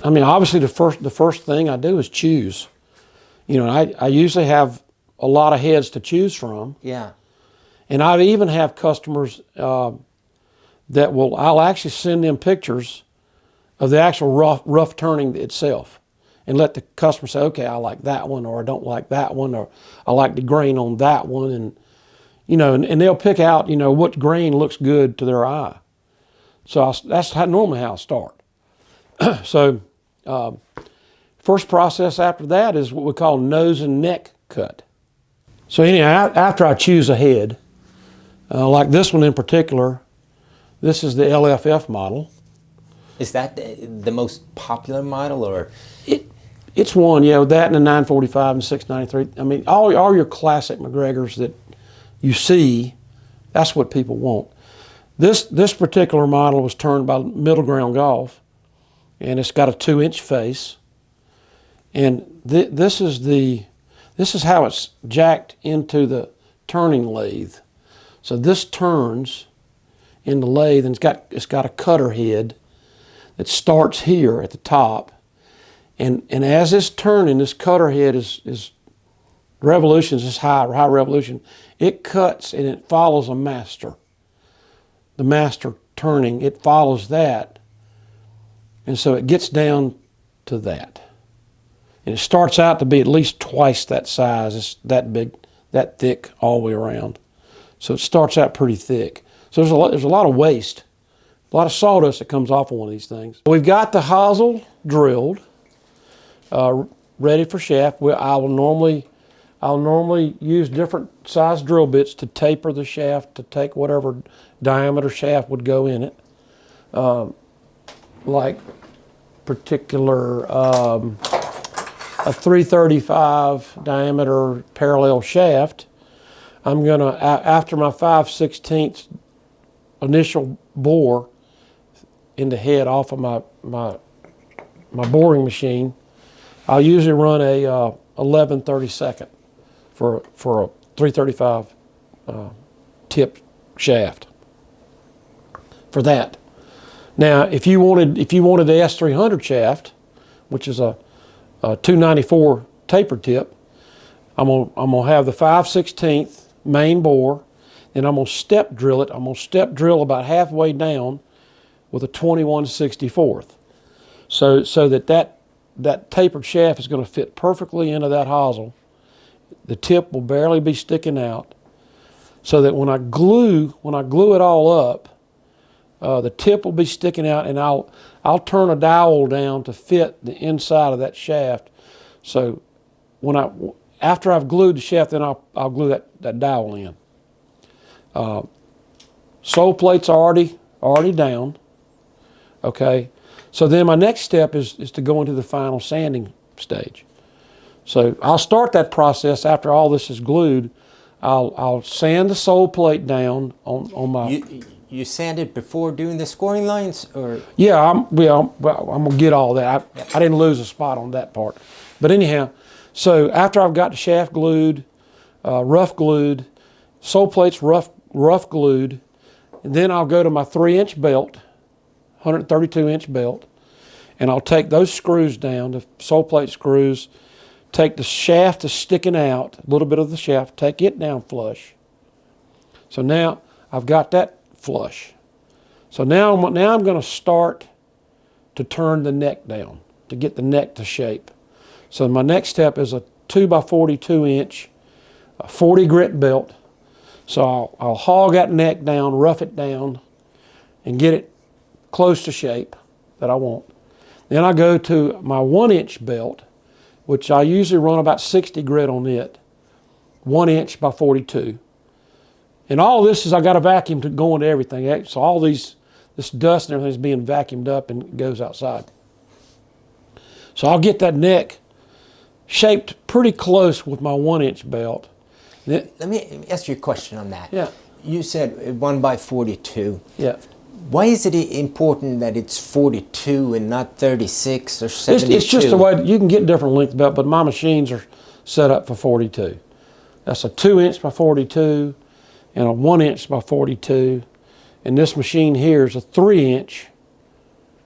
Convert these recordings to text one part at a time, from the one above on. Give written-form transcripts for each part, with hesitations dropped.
I mean, obviously the first thing I do is choose. You know, I usually have a lot of heads to choose from. Yeah. And I even have customers that I'll actually send them pictures of the actual rough turning itself, and let the customer say, okay, I like that one, or I don't like that one, or I like the grain on that one, and you know, and they'll pick out, you know, what grain looks good to their eye. So that's normally how I start. So first process after that is what we call nose and neck cut. So anyhow, after I choose a head, like this one in particular, this is the LFF model. Is that the most popular model, or? It's one, yeah, with that and the 945 and 693. I mean, all your classic MacGregors that you see, that's what people want. This particular model was turned by Middle Ground Golf, and it's got a 2-inch face. And this is how it's jacked into the turning lathe. So this turns in the lathe, and it's got a cutter head that starts here at the top. And as it's turning, this cutter head is revolutions is high revolution. It cuts and it follows a master. The master turning, it follows that. And so it gets down to that. And it starts out to be at least twice that size. It's that big, that thick all the way around. So it starts out pretty thick. So there's a lot of waste, a lot of sawdust that comes off of one of these things. We've got the hosel drilled, ready for shaft. I'll normally use different size drill bits to taper the shaft to take whatever diameter shaft would go in it. Like particular a 335 diameter parallel shaft, I'm gonna, after my 5/16 initial bore in the head off of my boring machine, I'll usually run a 11/32 for a 335 tip shaft for that. Now, if you wanted the S300 shaft, which is a 294 taper tip, I'm gonna have the 5/16 main bore, and I'm gonna step drill it. I'm gonna step drill about halfway down with a 21/64. So that tapered shaft is going to fit perfectly into that hosel. The tip will barely be sticking out, so that when I glue it all up, the tip will be sticking out, and I'll turn a dowel down to fit the inside of that shaft. So after I've glued the shaft, then I'll glue that dowel in. Sole plate's already down. Okay. So then my next step is to go into the final sanding stage. So I'll start that process after all this is glued. I'll sand the sole plate down on my. You sand it before doing the scoring lines, or? Yeah, I'm gonna get all that. I didn't lose a spot on that part, but anyhow, so after I've got the shaft glued, rough glued, sole plates rough glued, and then I'll go to my 3-inch belt. 132-inch belt, and I'll take those screws down, the sole plate screws, take the shaft that's sticking out, a little bit of the shaft, take it down flush. So now I've got that flush. So now I'm going to start to turn the neck down, to get the neck to shape. So my next step is a 2x42-inch 40 grit belt. So I'll hog that neck down, rough it down, and get it close to shape that I want. Then I go to my 1-inch belt, which I usually run about 60 grit on it, 1 inch by 42. And all this is, I got a vacuum to go into everything. So all this dust and everything is being vacuumed up and goes outside. So I'll get that neck shaped pretty close with my 1-inch belt. Let me ask you a question on that. Yeah. You said 1 by 42. Yeah. Why is it important that it's 42 and not 36 or 72? It's just the way, you can get different length belt, but my machines are set up for 42. That's a 2-inch by 42 and a 1-inch by 42. And this machine here is a 3-inch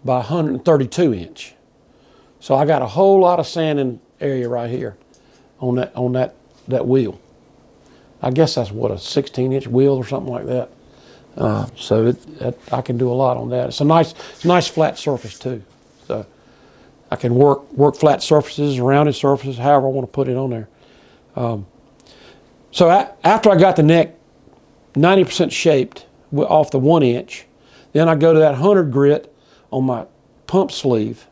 by 132-inch. So I got a whole lot of sanding area right here on that wheel. I guess that's what, a 16-inch wheel or something like that. So I can do a lot on that. It's a nice flat surface too. So I can work flat surfaces, rounded surfaces, however I want to put it on there. So after I got the neck 90% shaped off the 1 inch, then I go to that 100 grit on my pump sleeve,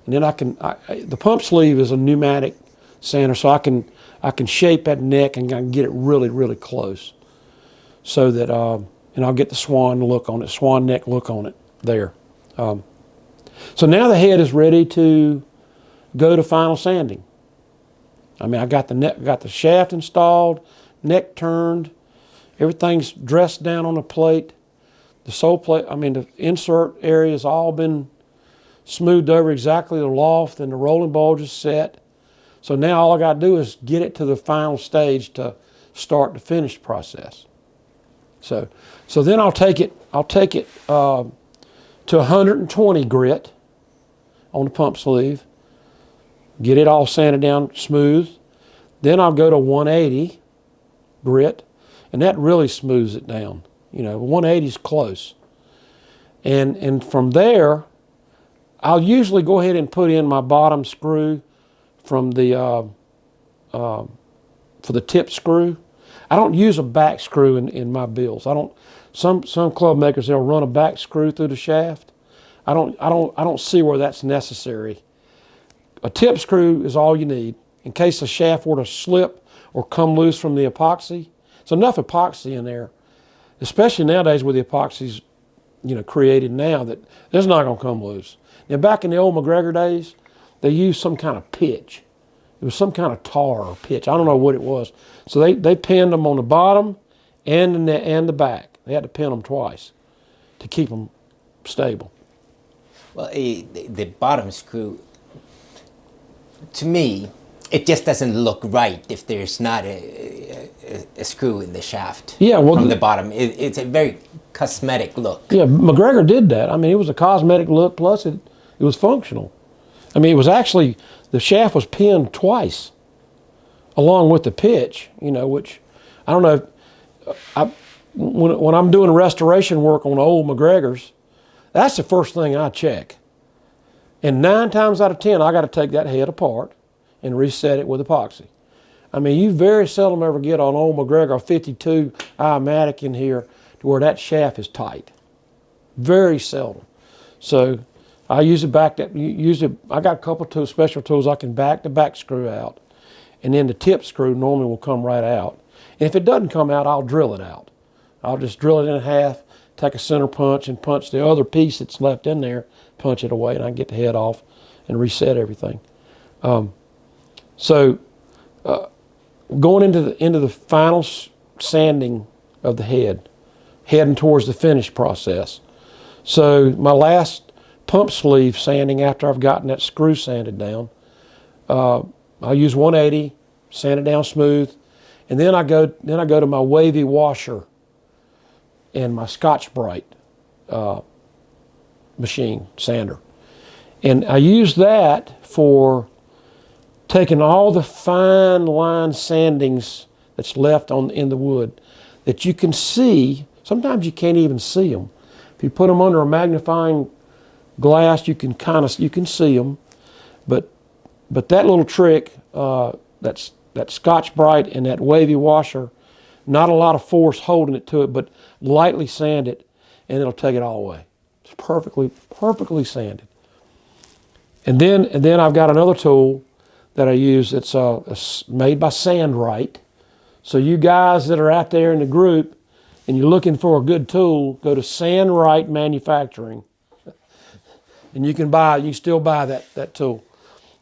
and then the pump sleeve is a pneumatic sander, so I can shape that neck and I can get it really, really close, so that and I'll get the swan neck look on it there. So now the head is ready to go to final sanding. I mean, I got the shaft installed, neck turned, everything's dressed down on the plate. The sole plate, the insert area has all been smoothed over exactly. The loft and the rolling bulge is set. So now all I got to do is get it to the final stage to start the finish process. So then I'll take it to 120 grit on the pump sleeve, get it all sanded down smooth. Then I'll go to 180 grit, and that really smooths it down. 180 is close. And from there, I'll usually go ahead and put in my bottom screw from the for the tip screw. I don't use a back screw in my builds. Some club makers, they'll run a back screw through the shaft. I don't see where that's necessary. A tip screw is all you need in case the shaft were to slip or come loose from the epoxy. There's enough epoxy in there, especially nowadays with the epoxies, created now, that it's not going to come loose. Now, back in the old MacGregor days, they used some kind of pitch. It was some kind of tar or pitch. I don't know what it was. So they pinned them on the bottom and the back. They had to pin them twice to keep them stable. Well, the bottom screw, to me, it just doesn't look right if there's not a screw in the shaft. Yeah, well, from the bottom. It's a very cosmetic look. Yeah, MacGregor did that. It was a cosmetic look, plus it was functional. It was actually, the shaft was pinned twice along with the pitch, which, I don't know, when I'm doing restoration work on old MacGregors, that's the first thing I check. And 9 times out of 10, I got to take that head apart and reset it with epoxy. You very seldom ever get on old MacGregor 52 Imatic in here to where that shaft is tight. Very seldom. So I usually I got a couple special tools. I can back the back screw out, and then the tip screw normally will come right out. And if it doesn't come out, I'll drill it out. I'll just drill it in half, take a center punch and punch the other piece that's left in there, punch it away, and I can get the head off and reset everything. Going into the final sanding of the head, heading towards the finish process. So my last pump sleeve sanding, after I've gotten that screw sanded down, I use 180, sand it down smooth, and then I go to my wavy washer and my Scotch-Brite machine sander, and I use that for taking all the fine line sandings that's left in the wood that you can see. Sometimes you can't even see them. If you put them under a magnifying glass, you can see them. But that little trick, that Scotch-Brite and that wavy washer, not a lot of force holding it to it, but lightly sand it, and it'll take it all away. It's perfectly sanded. And then I've got another tool that I use. It's made by Sandrite. So you guys that are out there in the group and you're looking for a good tool, go to Sandrite Manufacturing, and you can still buy that tool.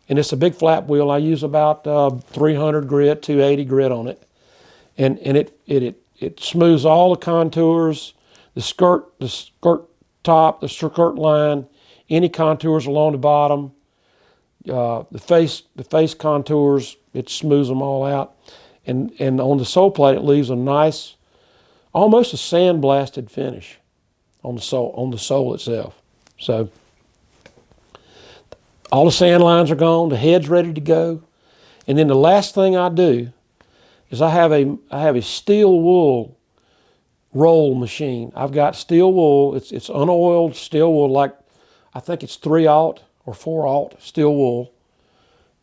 And it's a big flat wheel. I use about 300 grit, 280 grit on it, and it smooths all the contours, the skirt top, the skirt line, any contours along the bottom. The face contours, it smooths them all out, and on the sole plate it leaves a nice, almost a sandblasted finish on the sole itself. So All the sand lines are gone. The head's ready to go. And then the last thing I do is I have a steel wool roll machine. I've got steel wool. It's unoiled steel wool, like I think it's 3/0 or 4/0 steel wool,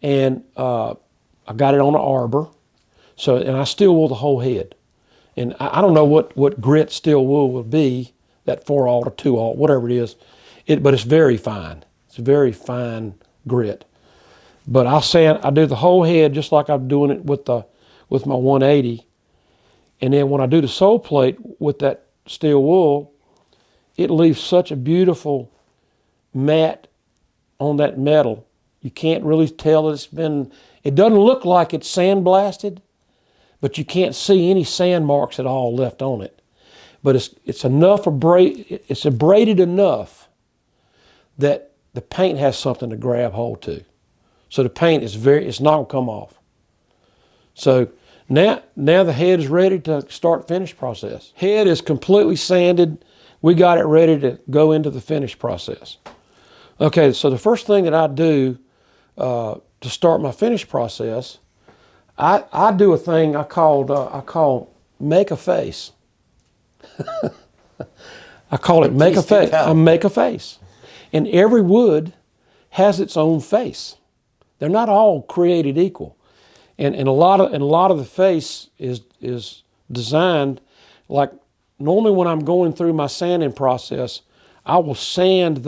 and I got it on an arbor. So, and I steel wool the whole head. And I don't know what grit steel wool will be, that 4/0 or 2/0, whatever it is. But it's very fine. It's a very fine grit. But I do the whole head just like I'm doing it with my 180. And then when I do the sole plate with that steel wool, it leaves such a beautiful matte on that metal. You can't really tell it doesn't look like it's sandblasted, but you can't see any sand marks at all left on it. But it's abraded enough that the paint has something to grab hold to. So the paint it's not gonna come off. So now the head is ready to start finish process. Head is completely sanded. We got it ready to go into the finish process. Okay, so the first thing that I do to start my finish process, I do a thing I call make a face. I call it make a face. I make a face, and every wood has its own face. They're not all created equal, and a lot of the face is designed like normally when I'm going through my sanding process, I will sand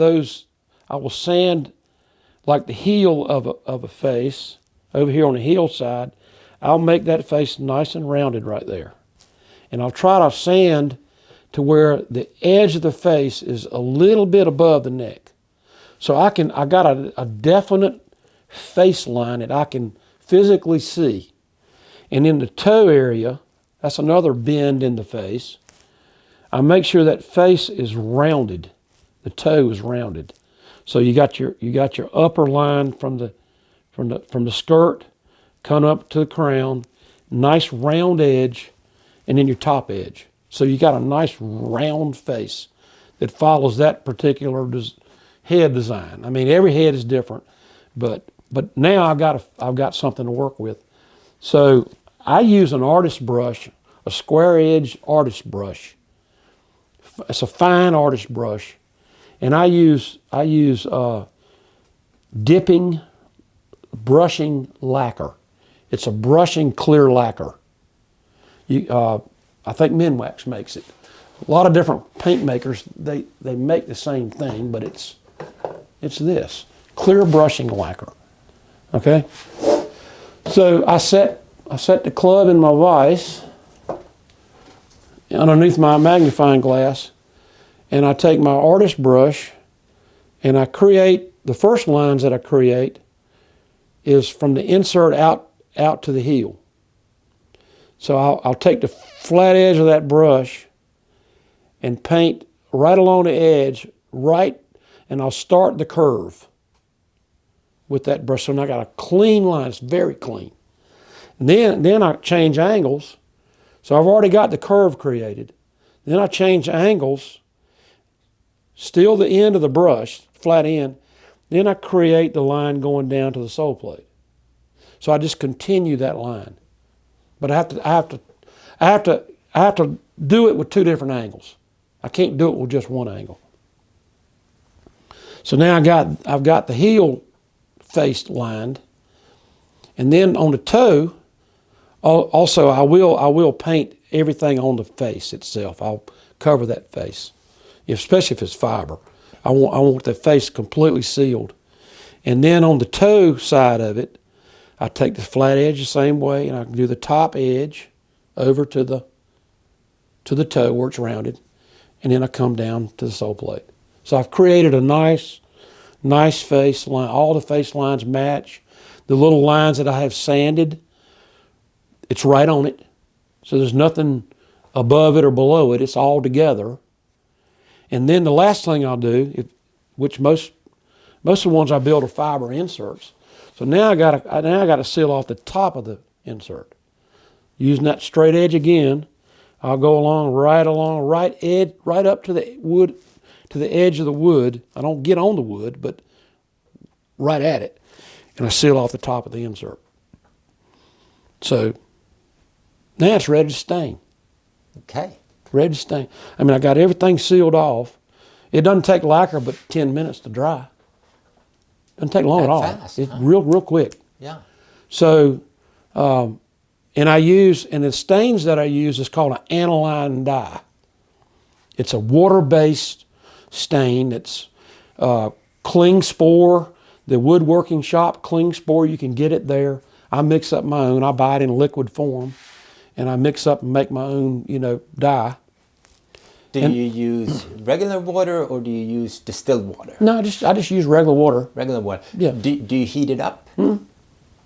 like the heel of a face over here on the heel side. I'll make that face nice and rounded right there, and I'll try to sand to where the edge of the face is a little bit above the neck, so I got a definite face line that I can physically see. And in the toe area, that's another bend in the face. I make sure that face is rounded. The toe is rounded. So you got your upper line from the skirt, come up to the crown, nice round edge, and then your top edge. So you got a nice round face that follows that particular head design. I mean, every head is different, but now I've got something to work with. So I use an artist brush, a square edge artist brush. It's a fine artist brush, and I use dipping brushing lacquer. It's a brushing clear lacquer. I think Minwax makes it. A lot of different paint makers they make the same thing, but it's this clear brushing lacquer. Okay, so I set the club in my vise underneath my magnifying glass, and I take my artist brush and I create the first lines that I create is from the insert out to the heel. So I'll take the flat edge of that brush and paint right along the edge, and I'll start the curve with that brush. So now I got a clean line. It's very clean. And then I change angles. So I've already got the curve created. Then I change angles, still the end of the brush, flat end. Then I create the line going down to the sole plate. So I just continue that line. But I have to do it with two different angles. I can't do it with just one angle. So now I've got the heel face lined, and then on the toe, also I will paint everything on the face itself. I'll cover that face, especially if it's fiber. I want the face completely sealed, and then on the toe side of it, I take the flat edge the same way, and I can do the top edge over to the toe where it's rounded, and then I come down to the sole plate. So I've created a nice face line. All the face lines match. The little lines that I have sanded, it's right on it. So there's nothing above it or below it. It's all together. And then the last thing I'll do, which most of the ones I build are fiber inserts. So now I got to seal off the top of the insert. Using that straight edge again, I'll go right up to the wood, to the edge of the wood. I don't get on the wood, but right at it, and I seal off the top of the insert. So now it's ready to stain. Okay. Ready to stain. I mean, I got everything sealed off. It doesn't take lacquer but 10 minutes to dry. Doesn't take long That at all. fast, It's huh? real quick. Yeah. So, and the stains that I use is called an aniline dye. It's a water-based stain. It's Cling Spore, the woodworking shop, Cling Spore, you can get it there. I mix up my own. I buy it in liquid form, and I mix up and make my own, dye. Do you use regular water or do you use distilled water? No, I just use regular water. Regular water. Yeah. Do you heat it up?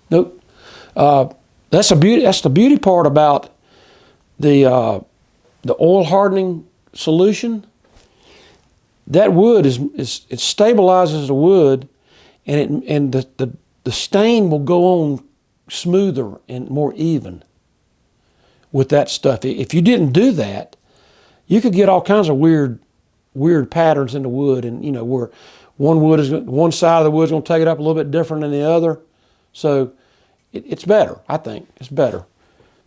Nope. That's the beauty part about the oil hardening solution. That wood it stabilizes the wood, and the stain will go on smoother and more even with that stuff. If you didn't do that, you could get all kinds of weird patterns in the wood, and where one side of the wood's going to take it up a little bit different than the other. So it's better, I think. It's better.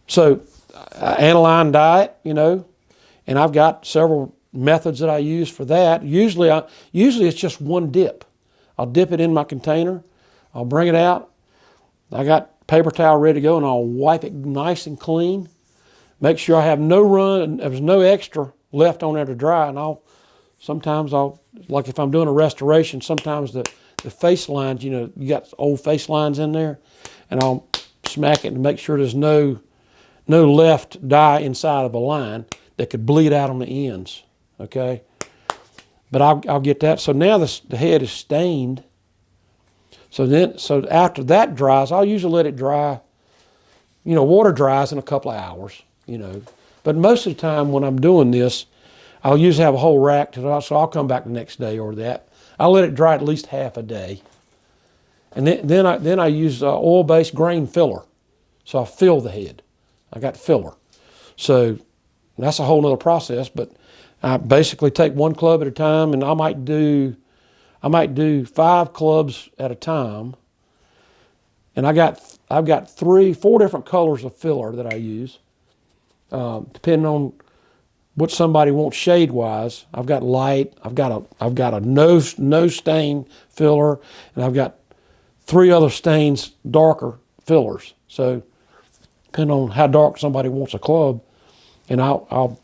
So aniline dye it, and I've got several methods that I use for that. Usually it's just one dip. I'll dip it in my container. I'll bring it out. I got paper towel ready to go, and I'll wipe it nice and clean. Make sure I have there's no extra left on there to dry, and sometimes like if I'm doing a restoration, sometimes the face lines, you got old face lines in there, and I'll smack it and make sure there's no left dye inside of a line that could bleed out on the ends, okay? But I'll get that. So now the head is stained. So after that dries, I'll usually let it dry. Water dries in a couple of hours, But most of the time when I'm doing this, I'll usually have a whole rack, so I'll come back the next day or that. I'll let it dry at least half a day. And then I use oil-based grain filler. So I fill the head. I got filler. So that's a whole other process, but I basically take one club at a time, and I might do 5 clubs at a time. And I've got 3-4 different colors of filler that I use, depending on what somebody wants shade-wise. I've got light. I've got a no stain filler, and I've got 3 other stains, darker fillers. So depending on how dark somebody wants a club, and I'll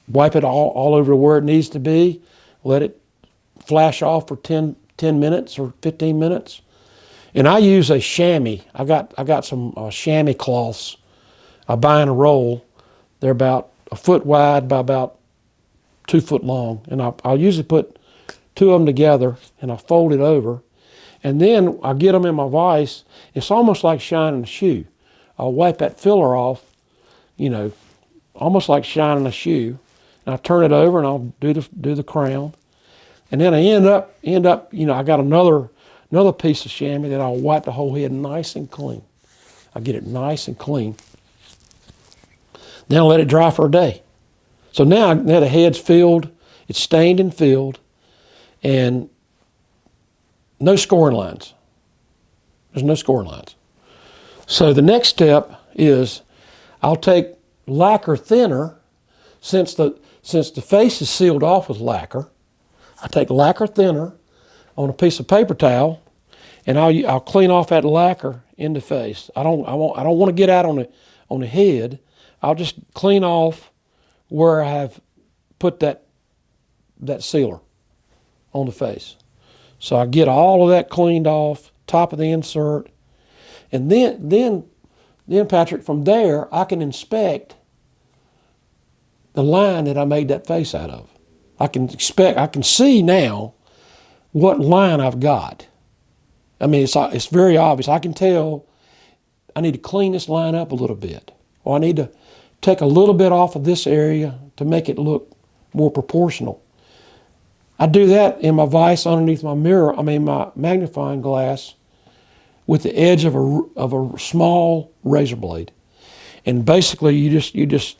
wipe it all over where it needs to be, let it flash off for 10 minutes or 15 minutes. And I use a chamois. I got some chamois cloths I buy in a roll. They're about a foot wide by about 2 foot long. And I'll usually put 2 of them together, and I fold it over. And then I get them in my vise. It's almost like shining a shoe. I'll wipe that filler off, almost like shining a shoe. And I turn it over, and I'll do the crown. And then I end up, I got another piece of chamois that I'll wipe the whole head nice and clean. I get it nice and clean. Then I'll let it dry for a day. So now the head's filled, it's stained and filled, and no scoring lines. There's no scoring lines. So the next step is I'll take lacquer thinner, since the face is sealed off with lacquer. I take lacquer thinner on a piece of paper towel, and I'll clean off that lacquer in the face. I don't want to get out on the head. I'll just clean off where I have put that sealer on the face. So I get all of that cleaned off, top of the insert, and then Patrick, from there I can inspect the line that I made that face out of. I can see now what line I've got. I mean, it's very obvious. I can tell I need to clean this line up a little bit, or I need to take a little bit off of this area to make it look more proportional. I do that in my vise underneath my my magnifying glass, with the edge of a small razor blade, and basically you just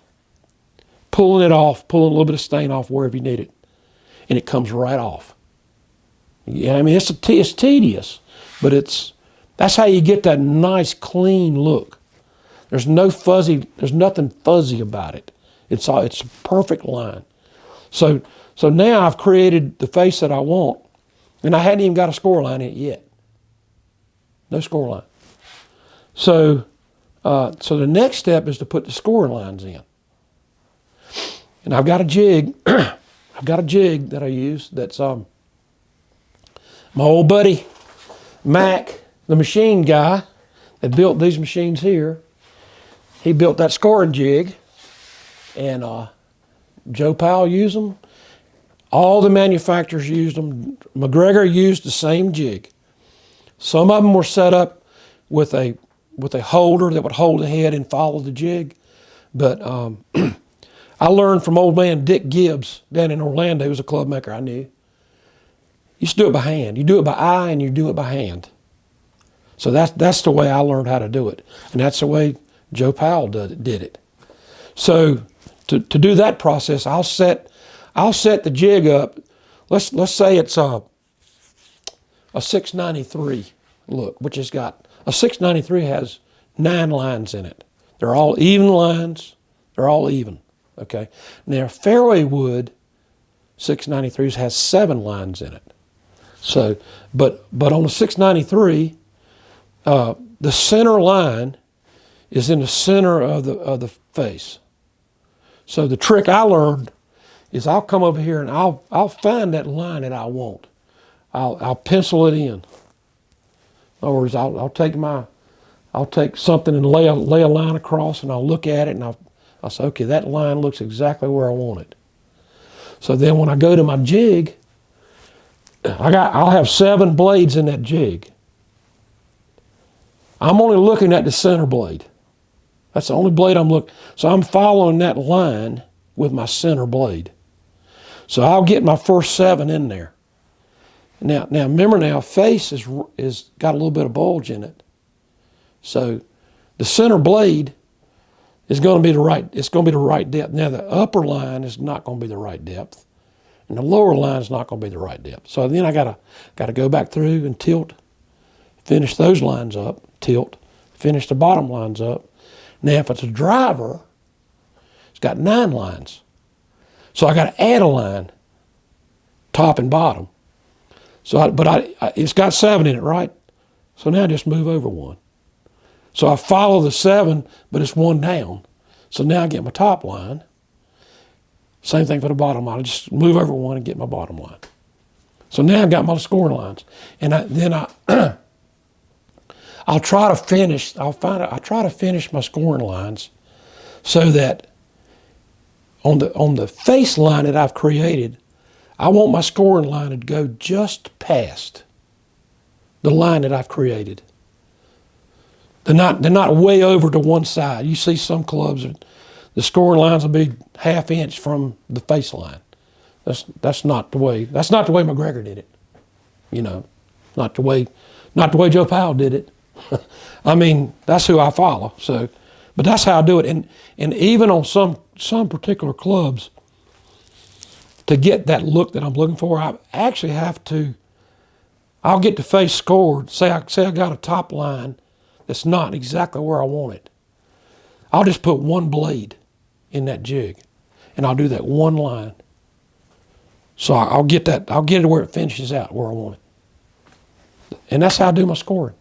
pulling it off, pulling a little bit of stain off wherever you need it, and it comes right off. Yeah, I mean it's tedious, but that's how you get that nice clean look. There's nothing fuzzy about it. It's a perfect line. So now I've created the face that I want, and I hadn't even got a score line in it yet. No score line. So the next step is to put the scoring lines in. And I've got a jig. I've got a jig that I use that's my old buddy Mac, the machine guy that built these machines here. He built that scoring jig, and Joe Powell used them. All the manufacturers used them. MacGregor used the same jig. Some of them were set up with a holder that would hold the head and follow the jig. But I learned from old man Dick Gibbs down in Orlando. He was a club maker I knew. You used to do it by hand. You do it by eye and you do it by hand. So that's the way I learned how to do it. And that's the way Joe Powell did it. So to do that process, I'll set the jig up. Let's say it's a 693 look, which has got a 693 has 9 lines in it. They're all even lines. They're all even. Okay. Now fairway wood 693s has 7 lines in it. So, but on the 693, the center line is in the center of the face. So the trick I learned is I'll come over here and I'll find that line that I want. I'll pencil it in. In other words, I'll take something and lay a line across, and I'll look at it and I'll say, okay, that line looks exactly where I want it. So then when I go to my jig, I'll have 7 blades in that jig. I'm only looking at the center blade. That's the only blade I'm looking. So I'm following that line with my center blade. So I'll get my first 7 in there. Now remember now, face is got a little bit of bulge in it. So the center blade is going to be the right depth. Now the upper line is not going to be the right depth, and the lower line is not going to be the right depth. So then I gotta go back through and tilt, finish those lines up, tilt, finish the bottom lines up. Now if it's a driver, it's got 9 lines. So I got to add a line, top and bottom. So it's got 7 in it, right? So now I just move over 1. So I follow the 7, but it's 1 down. So now I get my top line. Same thing for the bottom line. I just move over 1 and get my bottom line. So now I've got my scoring lines. And I'll try to finish. I try to finish my scoring lines so that on the face line that I've created, I want my scoring line to go just past the line that I've created. They're not way over to one side. You see some clubs, the scoring lines will be ½ inch from the face line. That's not the way MacGregor did it. You know, not the way Joe Powell did it. I mean, that's who I follow. So, but that's how I do it. And even on some particular clubs, to get that look that I'm looking for, I actually I'll get the face scored. Say I got a top line that's not exactly where I want it. I'll just put 1 blade in that jig, and I'll do that 1 line. So I'll get it where it finishes out, where I want it. And that's how I do my scoring.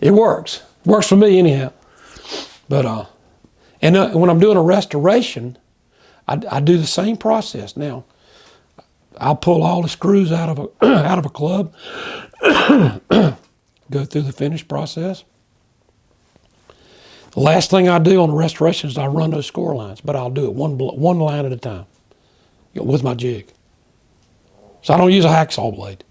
It works. Works for me anyhow. But when I'm doing a restoration, I do the same process. Now, I'll pull all the screws out of a club, go through the finish process. The last thing I do on the restoration is I run those score lines, but I'll do it one line at a time with my jig. So I don't use a hacksaw blade.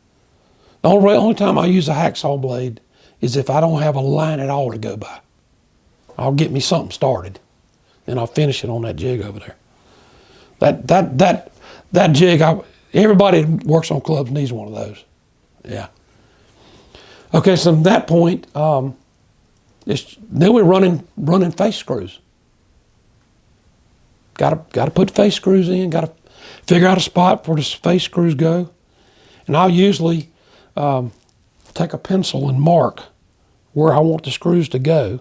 The only time I use a hacksaw blade is if I don't have a line at all to go by. I'll get me something started, and I'll finish it on that jig over there. That jig, everybody that works on clubs needs one of those. Yeah. Okay, so from that point, then we're running face screws. Got to put face screws in. Got to figure out a spot where the face screws go, And I'll usually take a pencil and mark where I want the screws to go.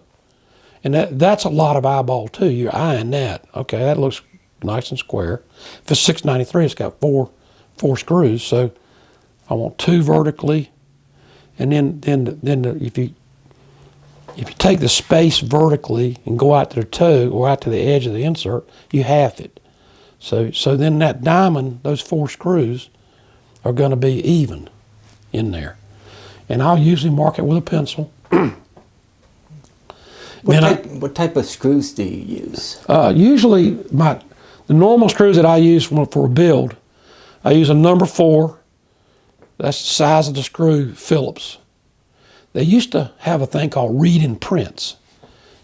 And that's a lot of eyeball too. You're eyeing that. Okay, that looks nice and square. If it's 693, it's got four screws. So I want 2 vertically, and then if you take the space vertically and go out to the toe or out to the edge of the insert, you half it. So then that diamond, those 4 screws, are going to be even in there. And I'll usually mark it with a pencil. What type of screws do you use? Usually the normal screws that I use for a build, I use a number 4. That's the size of the screw, Phillips. They used to have a thing called read and prints,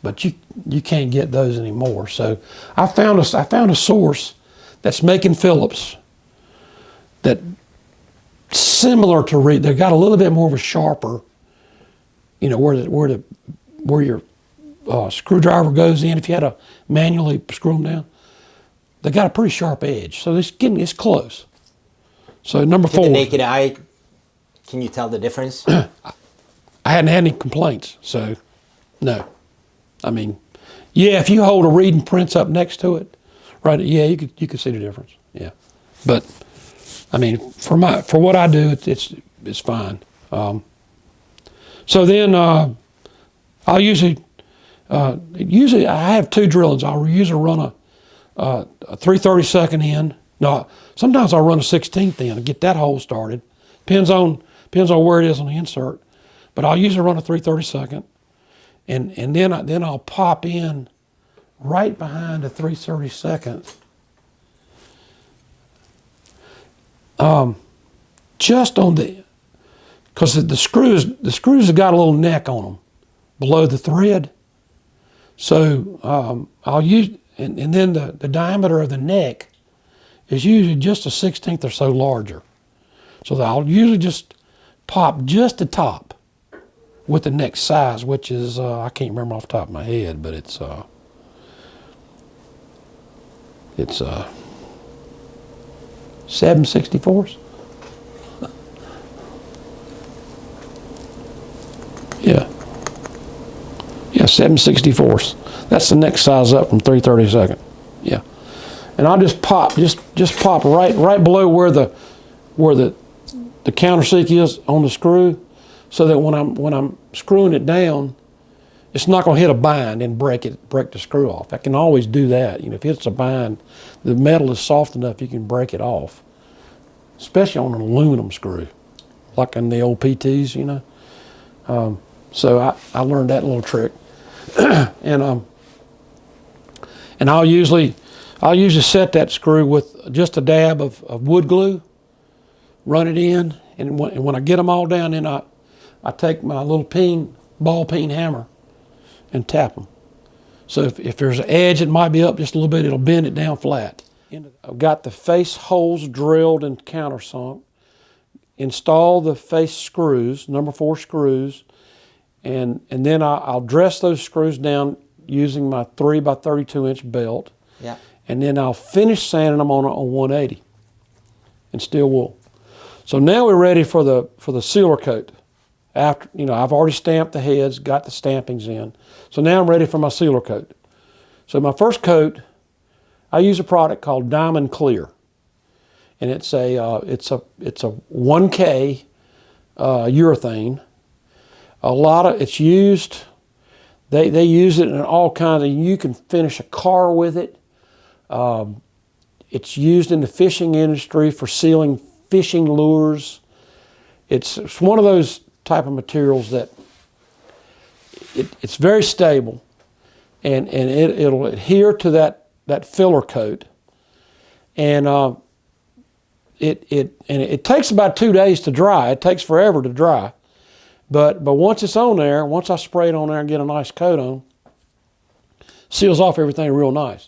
but you can't get those anymore. So I found a source that's making Phillips that similar to read. They've got a little bit more of a sharper, where your screwdriver goes in. If you had to manually screw them down, they got a pretty sharp edge. So it's close. So number 4. To the naked eye, can you tell the difference? I hadn't had any complaints, so no. I mean, yeah, if you hold a read and prints up next to it, right? Yeah, you could see the difference. Yeah, but I mean, for what I do, it's fine. So then I'll usually I have 2 drillings. I'll usually run a 3/32 in. No, sometimes I'll run a 16th in to get that hole started. Depends on where it is on the insert. But I'll usually run a 3/32, and then I'll pop in right behind the 3/32. Just on because the screws have got a little neck on them below the thread. So I'll use, and then the diameter of the neck is usually just a 16th or so larger. So I'll usually just pop just the top with the next size, which is, I can't remember off the top of my head, but it's 7/64. Yeah. Yeah, 7/64. That's the next size up from 3/32. Yeah. And I'll just pop, just pop right below where the countersink is on the screw, so that when I'm screwing it down, it's not going to hit a bind and break the screw off. I can always do that. If it hits a bind, the metal is soft enough you can break it off, especially on an aluminum screw, like in the old PTs, So I learned that little trick, and I'll usually set that screw with just a dab of wood glue, run it in, and when I get them all down, then I take my little ball peen hammer and tap them. So if there's an edge, it might be up just a little bit, it'll bend it down flat. I've got the face holes drilled and countersunk. Install the face screws, number 4 screws, and then I'll dress those screws down using my 3x32-inch belt. Yeah. And then I'll finish sanding them on 180 in steel wool. So now we're ready for the sealer coat. After I've already stamped the heads, got the stampings in. So now I'm ready for my sealer coat. So my first coat, I use a product called Diamond Clear, and it's a 1K urethane. It's used. They use it in all kinds of. You can finish a car with it. It's used in the fishing industry for sealing fishing lures. It's one of those type of materials that it's very stable, and it'll adhere to that filler coat, and it takes about 2 days to dry. It takes forever to dry, but once it's on there, once I spray it on there and get a nice coat on, seals off everything real nice.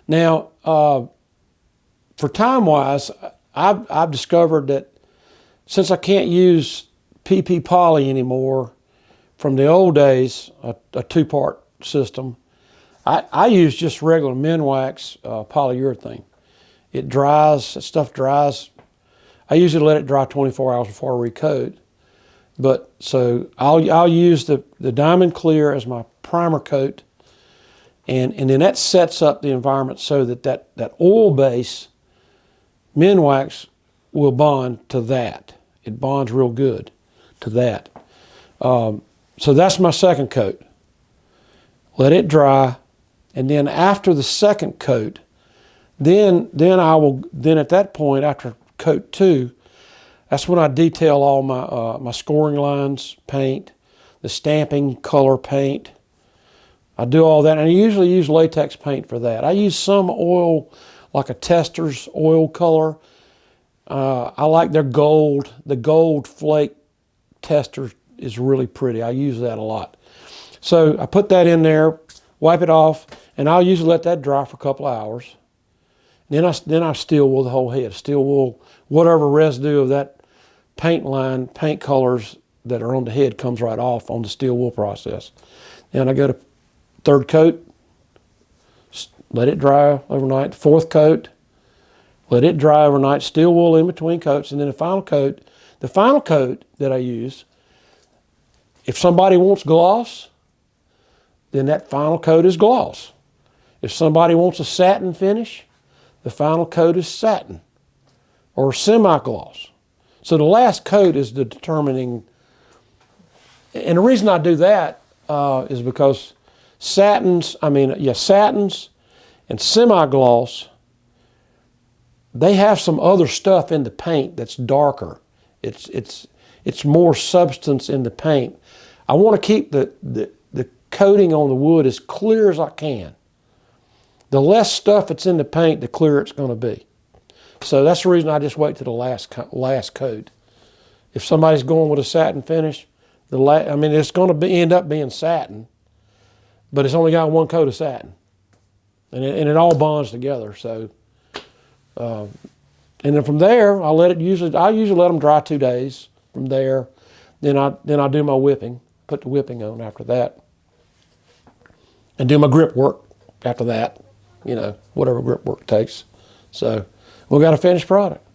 Now, for time-wise, I've discovered that since I can't use PP poly anymore from the old days, a 2-part system, I use just regular Minwax polyurethane. It dries, stuff dries. I usually let it dry 24 hours before I recoat. But so I'll use the Diamond Clear as my primer coat, and then that sets up the environment so that oil base Minwax will bond to that. It bonds real good to that. So that's my second coat. Let it dry, and then after the second coat, then at that point, after coat 2, that's when I detail all my scoring lines, paint, the stamping color paint. I do all that, and I usually use latex paint for that. I use some oil, like a Tester's oil color. I like their gold. The gold flake Tester is really pretty. I use that a lot. So I put that in there, wipe it off, and I'll usually let that dry for a couple of hours. Then I steel wool the whole head. Steel wool, whatever residue of that paint line, paint colors that are on the head comes right off on the steel wool process. Then I go to third coat, let it dry overnight. Fourth coat, let it dry overnight. Steel wool in between coats, and then the final coat that I use, if somebody wants gloss, then that final coat is gloss. If somebody wants a satin finish, the final coat is satin or semi-gloss. So the last coat is the determining, and the reason I do that is because satins and semi-gloss, they have some other stuff in the paint that's darker. It's more substance in the paint. I want to keep the coating on the wood as clear as I can. The less stuff that's in the paint, the clearer it's going to be. So that's the reason I just wait to the last coat. If somebody's going with a satin finish, it's going to end up being satin, but it's only got one coat of satin, and it all bonds together. So, and then from there, I usually let them dry 2 days. From there, then I do my whipping, put the whipping on after that, and do my grip work after that. Whatever grip work takes. So we got a finished product.